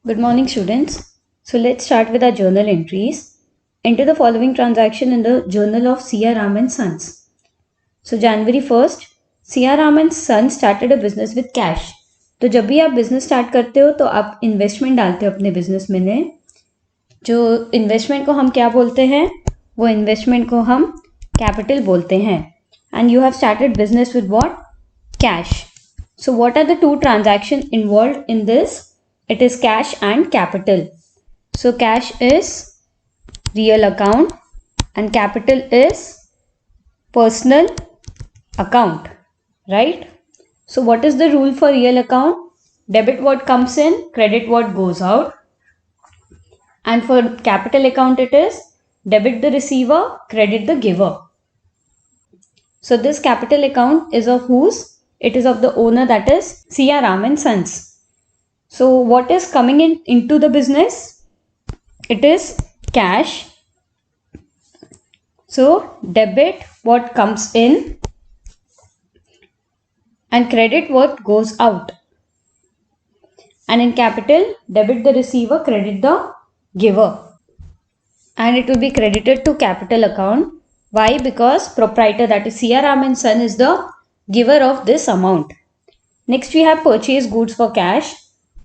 Good morning, students. So let's start with our journal entries. Enter the following transaction in the journal of C.R. Ram and Sons. So January 1st, C.R. Ram and Sons started a business with cash. तो जब भी आप business start करते हो तो आप investment डालते हो अपने बिजनेस में जो इन्वेस्टमेंट को हम क्या बोलते हैं, वो इन्वेस्टमेंट को हम कैपिटल बोलते हैं. And you have started business with what? Cash. So what are the two transaction involved in this? It is cash and capital. So cash is real account and capital is personal account, right? So what is the rule for real account? Debit what comes in, credit what goes out. And for capital account it is debit the receiver, credit the giver. So this capital account is of whose? It is of the owner, that is C.R. Ram and Sons. So what is coming into the business? It is cash. So debit what comes in and credit what goes out. And in capital, debit the receiver, credit the giver. And it will be credited to capital account. Why? Because proprietor, that is C.R. Ram and Son, is the giver of this amount. Next we have purchase goods for cash.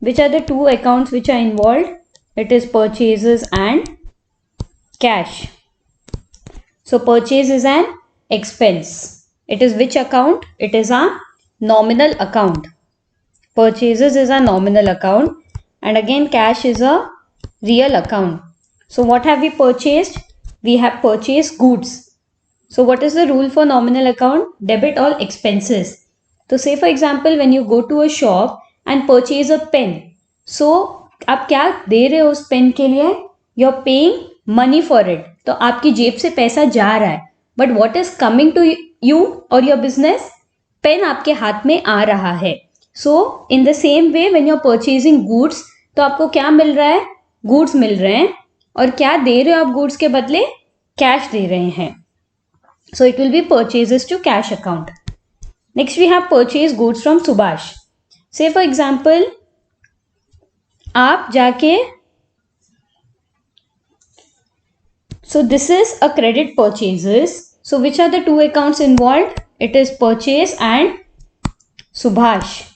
Which are the two accounts which are involved? It is purchases and cash. So purchase is an expense. It is which account? It is a nominal account. Purchases is a nominal account, and again cash is a real account. So what have we purchased? We have purchased goods. So what is the rule for nominal account? Debit all expenses. So say for example when you go to a shop and purchase a pen. So आप क्या दे रहे हो उस pen के लिए? You're paying money for it. तो आपकी जेब से पैसा जा रहा है. But what is coming to you or your business? Pen आपके हाथ में आ रहा है. So in the same way when you're purchasing goods, तो आपको क्या मिल रहा है? Goods मिल रहे हैं. और क्या दे रहे हो आप goods के बदले? Cash दे रहे हैं. So it will be purchases to cash account. Next we have purchase goods from Subhash. Say for example, आप जाके, so this is a credit purchases. So which are the two accounts involved? It is purchase and Subhash.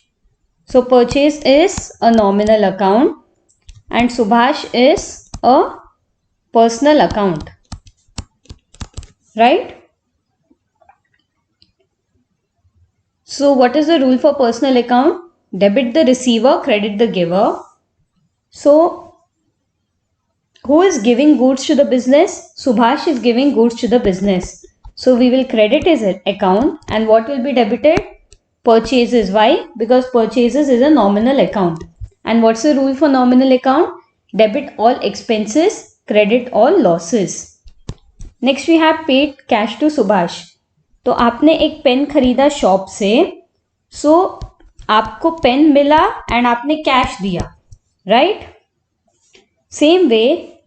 So purchase is a nominal account and Subhash is a personal account, right? So what is the rule for personal account? Debit the receiver, credit the giver. So who is giving goods to the business? Subhash is giving goods to the business. So we will credit his account, and what will be debited? Purchases. Why? Because purchases is a nominal account. And what's the rule for nominal account? Debit all expenses, credit all losses. Next we have paid cash to Subhash. तो आपने एक pen खरीदा shop से. सो आपको pen मिला and आपने cash दिया, right? Same way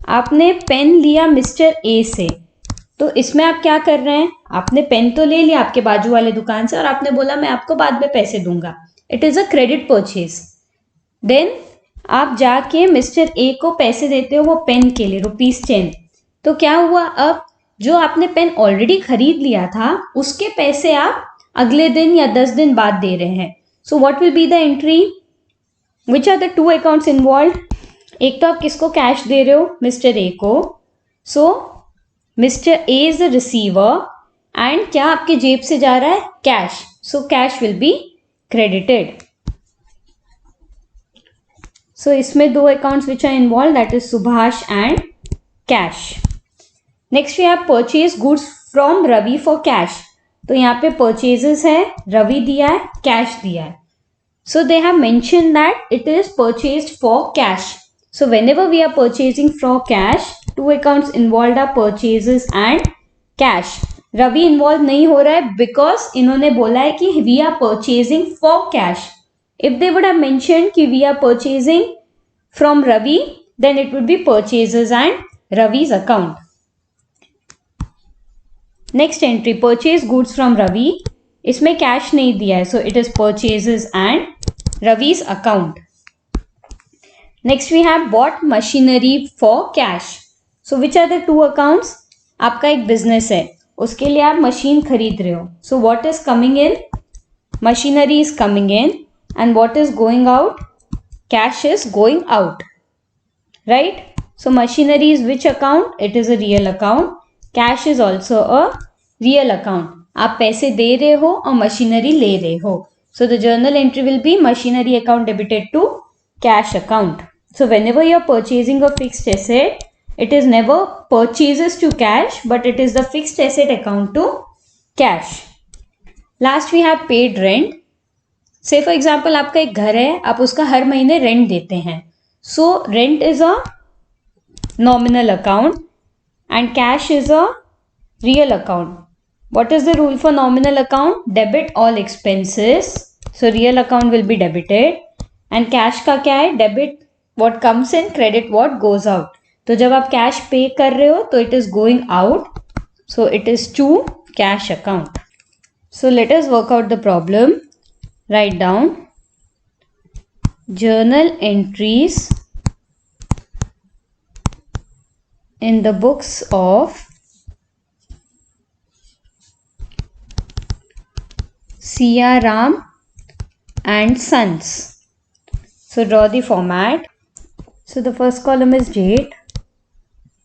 आपने पेन लिया मिस्टर ए से. तो इसमें आप क्या कर रहे हैं? आपने पेन तो ले लिया आपके बाजू वाले दुकान से और आपने बोला मैं आपको बाद में पैसे दूंगा. It is a credit purchase. Then आप जाके मिस्टर ए को पैसे देते हो वो पेन के लिए ₹10. तो क्या हुआ? अब जो आपने पेन ऑलरेडी खरीद लिया था उसके पैसे आप अगले दिन या 10 दिन बाद दे रहे हैं. So what will be the entry? Which are the two accounts involve? एक तो आप किसको कैश दे रहे हो? मिस्टर ए को. So mister A is the receiver and क्या आपके जेब से जा रहा है? Cash. So cash will be credited. So इसमें दो accounts which are involve, that is Subhash and cash. Next we have purchase goods from Ravi for cash. तो यहाँ पे परचेजेस है, रवि दिया है, कैश दिया है. So they have mention that it is purchased for cash. So whenever we are purchasing for cash, two accounts involve are purchases and cash. Ravi involve नहीं हो रहा है बिकॉज इन्होंने बोला है कि we are purchasing for cash. If they would have mentioned कि we are purchasing from Ravi, then it would be purchases and Ravi's account. Next entry purchase goods from Ravi. इसमें कैश नहीं दिया है, so it is purchases and Ravi's account. Next we have bought machinery for cash. So which are the two accounts? आपका एक business है, उसके लिए आप मशीन खरीद रहे हो. So what is coming in? Machinery is coming in. And what is going out? Cash is going out, right? So machinery is which account? It is a real account. Cash is also a real account. आप पैसे दे रहे हो और machinery ले रहे हो. So the journal entry will be machinery account debited to cash account. So whenever you are purchasing a fixed asset, it is never purchases to cash, but it is the fixed asset account to cash. Last we have paid rent. Say for example आपका एक घर है, आप उसका हर महीने rent देते हैं. So rent is a nominal account and cash is a real account. What is the rule for nominal account? Debit all expenses. So real account will be debited. And cash का क्या है? Debit what comes in, credit what goes out. तो जब आप cash pay कर रहे हो तो it is going out. So it is to cash account. So let us work out the problem. Write down journal entries in the books of C.R. Ram and Sons. So draw the format. So the first column is date,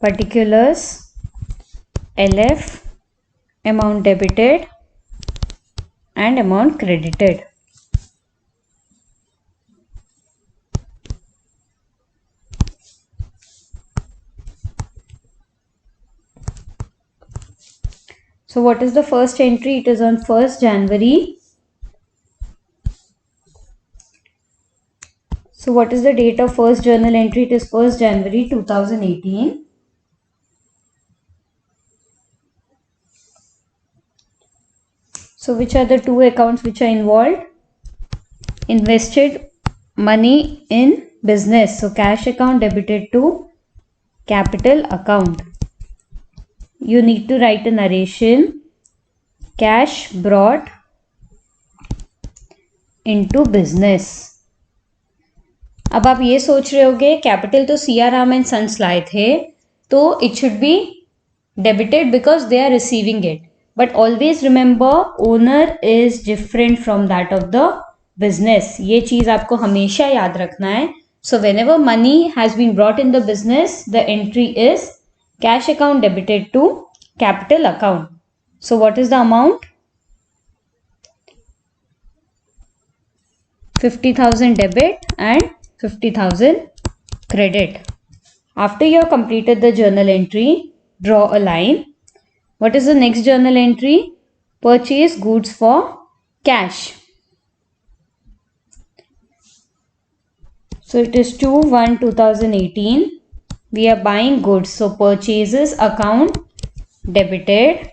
particulars, LF, amount debited and amount credited. So what is the first entry? It is on 1st January. So what is the date of first journal entry? It is 1st January 2018. So which are the two accounts which are involved? Invested money in business. So cash account debited to capital account. You need to write a narration. Cash brought into business. अब आप ये सोच रहे होगे capital तो C.R. Ram and Sons लाए थे, तो it should be debited because they are receiving it. But always remember, owner is different from that of the business. ये चीज आपको हमेशा याद रखना है. So whenever money has been brought in the business, the entry is cash account debited to capital account. So what is the amount? 50,000 debit and 50,000 credit. After you have completed the journal entry, draw a line. What is the next journal entry? Purchase goods for cash. So it is 2/1/2018. We are buying goods. So purchases account debited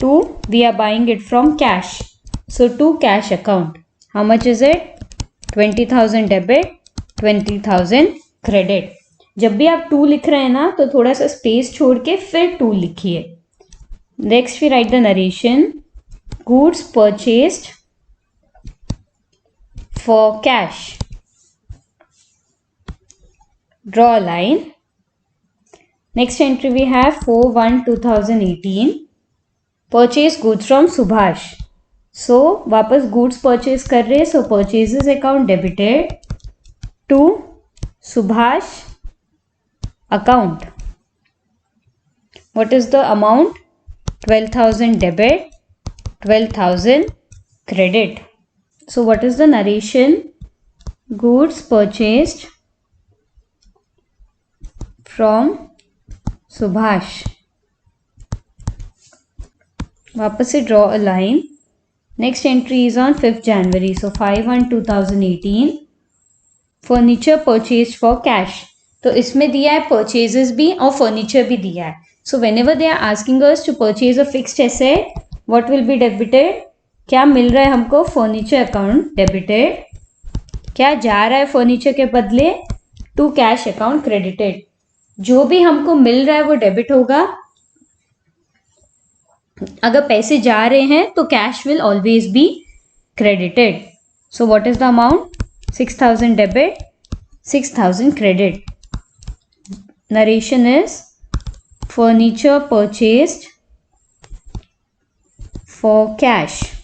to, we are buying it from cash. So to cash account. How much is it? 20,000 debit, 20,000 credit. जब भी आप to लिख रहे हैं ना तो थोड़ा सा स्पेस छोड़ के फिर टू लिखिए. Next we write the narration. Goods purchased for cash. Draw a line. Next entry we have 4/1/2018. Purchase goods from Subhash. So वापस goods purchase कर रहे, so purchases account debited to Subhash account. What is the amount? 12,000 debit, 12,000 credit. So what is the narration? Goods purchased from Subhash. वापस से draw a line. Next entry is on 5th January. So 5/1/2018. Furniture purchased for cash. तो इसमें दिया है purchases भी और furniture भी दिया है. So whenever they are asking us to purchase a fixed asset, what will be debited? क्या मिल रहा है हमको? Furniture account debited. क्या जा रहा है furniture के बदले? To cash account credited. जो भी हमको मिल रहा है वो डेबिट होगा. अगर पैसे जा रहे हैं तो cash will always be credited. So what is the amount? 6,000 debit, 6,000 credit. Narration is furniture purchased for cash.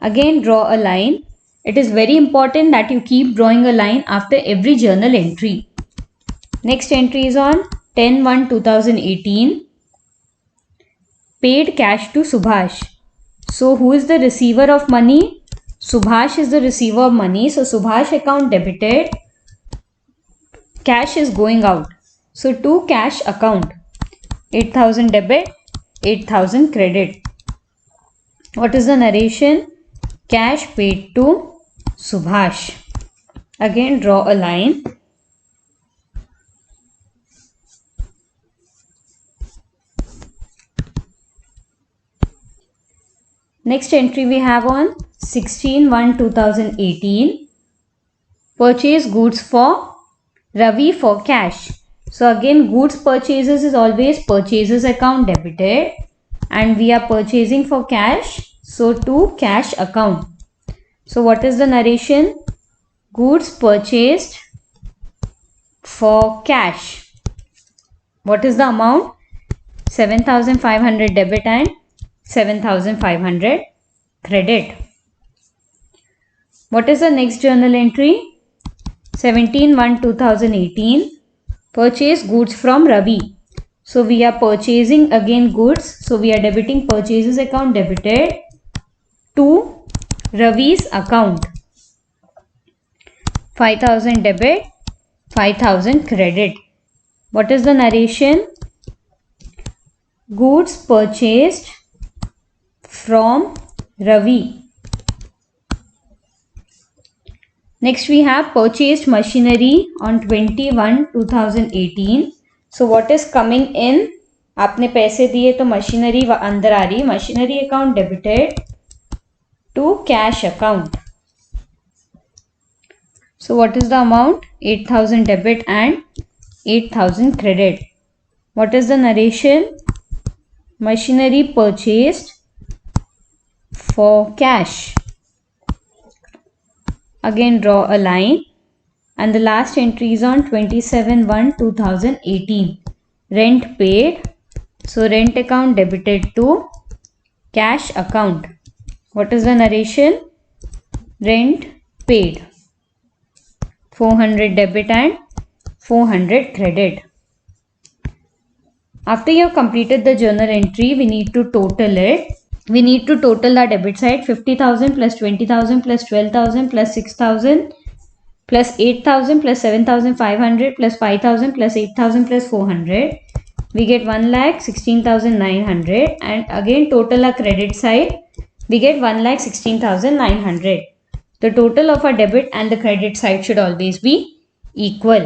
Again, draw a line. It is very important that you keep drawing a line after every journal entry. Next entry is on 10/1/2018. Paid cash to Subhash. So who is the receiver of money? Subhash is the receiver of money. So Subhash account debited. Cash is going out. So to cash account. 8,000 debit, 8,000 credit. What is the narration? Cash paid to Subhash. Again, draw a line. Next entry we have on 16/1/2018. Purchase goods for Ravi for cash. So again, goods purchases is always purchases account debited, and we are purchasing for cash. So to cash account. So what is the narration? Goods purchased for cash. What is the amount? 7,500 debit and 7,500 credit. What is the next journal entry? 17/1/2018. Purchase goods from Ravi. So we are purchasing again goods. So we are debiting purchases account debited to Ravi's account. 5,000 debit, 5,000 credit. What is the narration? Goods purchased from Ravi. Next we have purchased machinery on 20/1/2018. So what is coming in? आपने पैसे दिए तो machinery अंदर आ रही. Machinery account debited to cash account. So what is the amount? 8,000 debit and 8,000 credit. What is the narration? Machinery purchased for cash. Again, draw a line, and the last entry is on 27/1/2018. Rent paid. So rent account debited to cash account. What is the narration? Rent paid. 400 debit and 400 credit. After you have completed the journal entry, we need to total it. We need to total the debit side. 50,000 plus 20,000 plus 12,000 plus 6,000 plus 8,000 plus 7,500 plus 5,000 plus 8,000 plus 400. We get 1,16,900, and again total our credit side. We get 1,16,900. The total of our debit and the credit side should always be equal.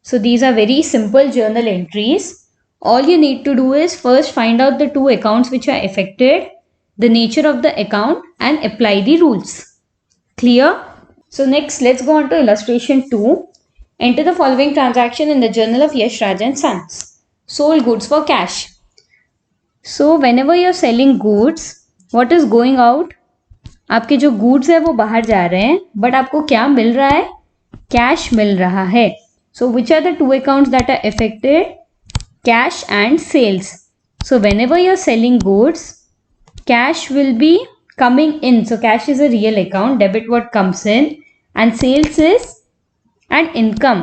So these are very simple journal entries. All you need to do is first find out the two accounts which are affected, the nature of the account, and apply the rules. Clear? So next, let's go on to illustration 2. Enter the following transaction in the journal of Yash Raj and Sons. Sold goods for cash. So whenever you're selling goods, what is going out? आपके जो goods है वो बाहर जा रहे हैं, but आपको क्या मिल रहा है? Cash मिल रहा है. So which are the two accounts that are affected? Cash and sales. So whenever you're selling goods, cash will be coming in. So cash is a real account, debit what comes in, and sales is an income.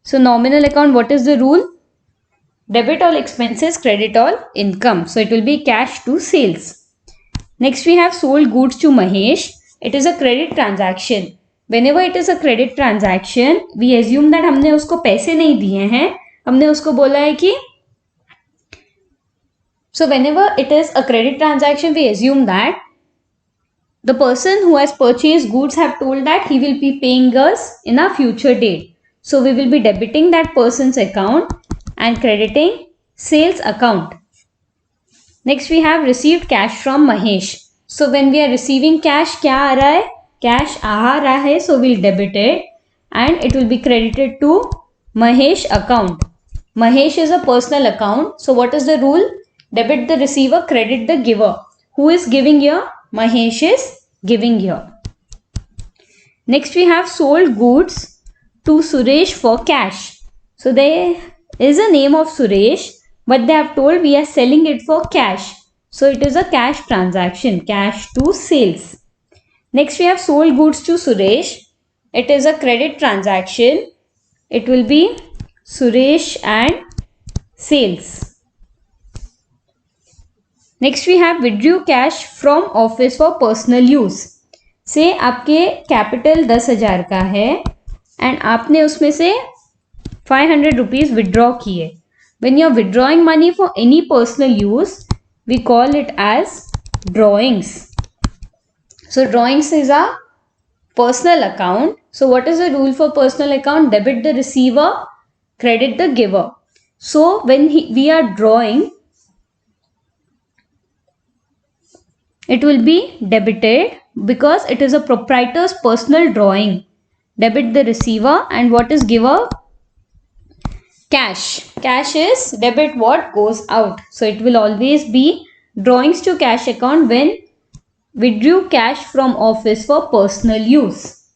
So nominal account, what is the rule? Debit all expenses, credit all income. So it will be cash to sales. Next we have sold goods to Mahesh. It is a credit transaction. Whenever it is a credit transaction, we assume that हमने उसको पैसे नहीं दिए हैं, हमने उसको बोला है कि so whenever it is a credit transaction, we assume that the person who has purchased goods have told that he will be paying us in a future date. So we will be debiting that person's account and crediting sales account. Next we have received cash from Mahesh. So when we are receiving cash, क्या आ रहा है? Cash आ रहा है, so we'll debit it and it will be credited to Mahesh account. Mahesh is a personal account. So what is the rule? Debit the receiver, credit the giver. Who is giving here? Mahesh is giving here. Next we have sold goods to Suresh for cash. So there is a name of Suresh, but they have told we are selling it for cash. So it is a cash transaction, cash to sales. Next we have sold goods to Suresh. It is a credit transaction. It will be Suresh and sales. Next we have withdrew cash from office for personal use. से आपके capital 10,000 का है and आपने उसमें से 500 rupees withdraw किए. When you are withdrawing money for any personal use, we call it as drawings. So drawings is a personal account. So what is the rule for personal account? Debit the receiver, credit the giver. So when we are drawing, it will be debited because it is a proprietor's personal drawing. Debit the receiver, and what is giver? Cash. Cash is debit what goes out. So it will always be drawings to cash account when withdrew cash from office for personal use.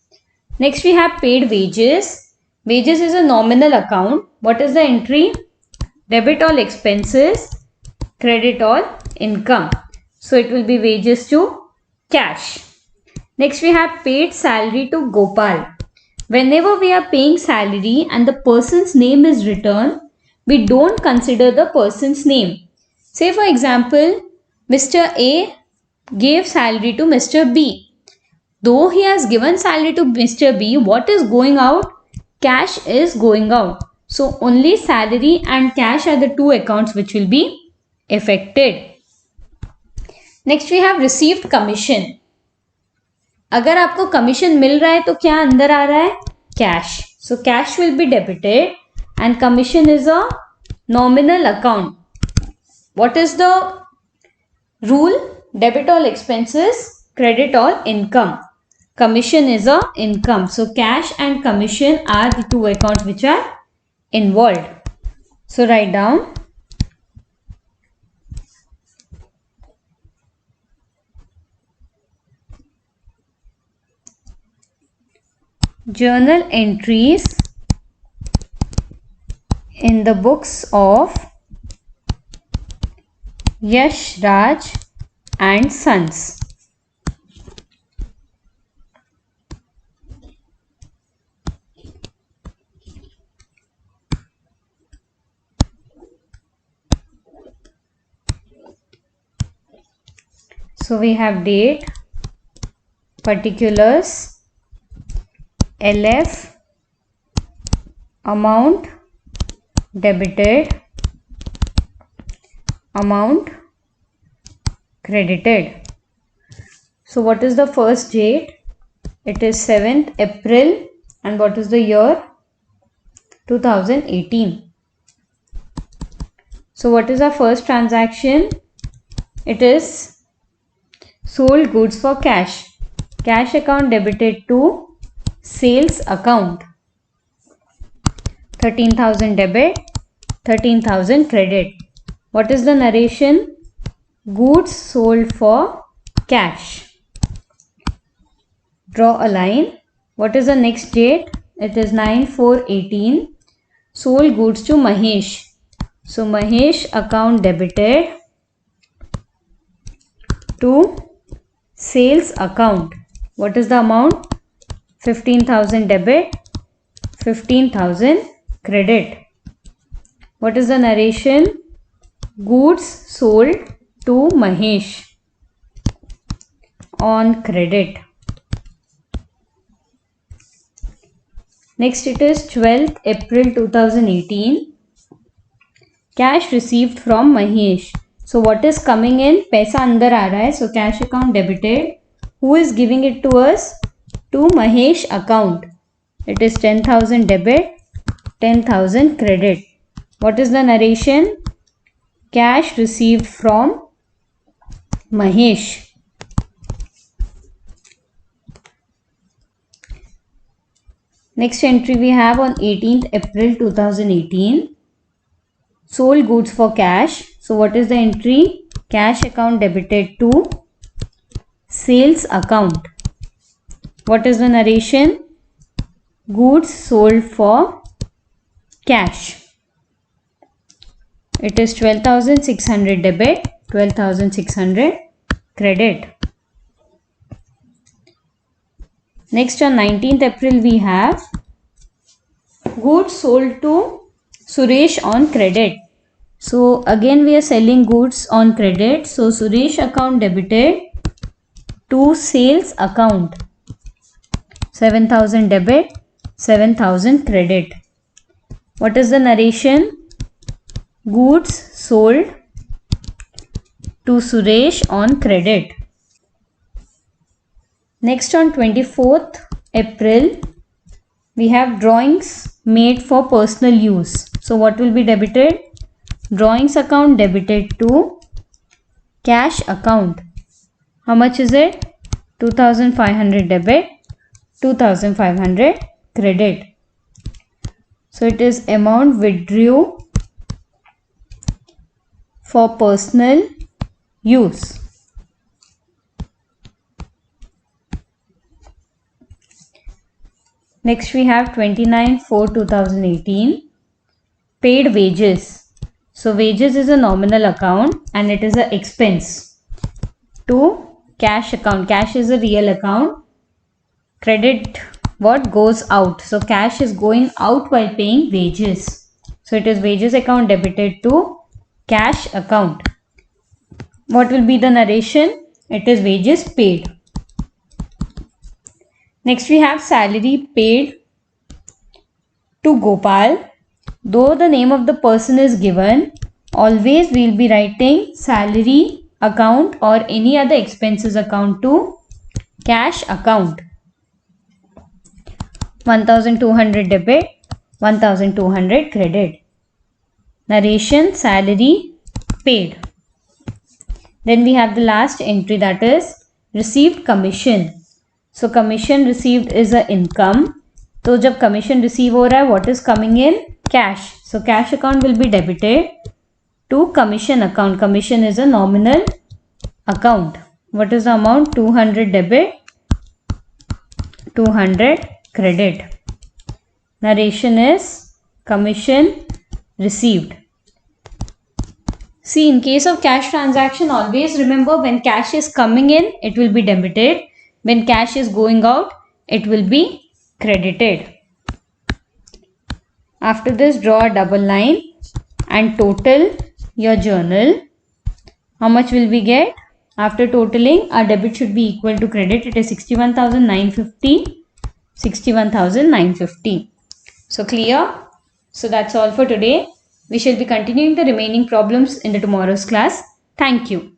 Next we have paid wages. Wages is a nominal account. What is the entry? Debit all expenses, credit all income. So it will be wages to cash. Next we have paid salary to Gopal. Whenever we are paying salary and the person's name is written, we don't consider the person's name. Say for example, Mr. A gave salary to Mr. B. Though he has given salary to Mr. B, what is going out? Cash is going out. So only salary and cash are the two accounts which will be affected. Next we have received commission. अगर आपको commission मिल रहा है तो क्या अंदर आ रहा है? Cash. So cash will be debited and commission is a nominal account. What is the rule? Debit all expenses, credit all income. Commission is a income. So cash and commission are the two accounts which are involved. So write down journal entries in the books of Yash Raj and Sons. So we have date, particulars, LF, amount debited, amount credited. So what is the first date? It is 7th April, and what is the year? 2018. So what is our first transaction? It is sold goods for cash. Cash account debited to sales account. 13,000 debit, 13,000 credit. What is the narration? Goods sold for cash. Draw a line. What is the next date? It is 9/4/18. Sold goods to Mahesh. So Mahesh account debited to sales account. What is the amount? 15,000 debit, 15,000 credit. What is the narration? Goods sold to Mahesh on credit. Next it is 12th April 2018. Cash received from Mahesh. So what is coming in? पैसा अंदर आ रहा है. So cash account debited. Who is giving it to us? To Mahesh account. It is 10,000 debit, 10,000 credit. What is the narration? Cash received from Mahesh. Next entry we have on 18th April 2018. Sold goods for cash. So what is the entry? Cash account debited to sales account. What is the narration? goods sold for cash. It is 12,600 debit, 12,600 credit. Next, on 19th April, we have goods sold to Suresh on credit. So again we are selling goods on credit. So Suresh account debited to sales account. 7,000 debit, 7,000 credit. What is the narration? Goods sold to Suresh on credit. Next, on 24th April, we have drawings made for personal use. So what will be debited? Drawings account debited to cash account. How much is it? 2,500 debit, 2,500 credit. So it is amount withdrew for personal use. Next we have 29/4/2018, paid wages. So wages is a nominal account and it is an expense to cash account. Cash is a real account. Credit what goes out. So cash is going out while paying wages. So it is wages account debited to cash account. What will be the narration? It is wages paid. Next we have salary paid to Gopal. Though the name of the person is given, always we will be writing salary account or any other expenses account to cash account. 1,200 debit, 1,200 credit. Narration salary paid. Then we have the last entry, that is received commission. So commission received is a income. तो जब commission receive हो रहा है, what is coming in? Cash. So cash account will be debited to commission account. Commission is a nominal account. What is the amount? 200 debit, 200 credit. Narration is commission received. See, in case of cash transaction, always remember when cash is coming in, it will be debited. When cash is going out, it will be credited. After this, draw a double line and total your journal. How much will we get? After totaling, our debit should be equal to credit. It is 61,950. 61,950. So clear? So that's all for today. We shall be continuing the remaining problems in the tomorrow's class. Thank you.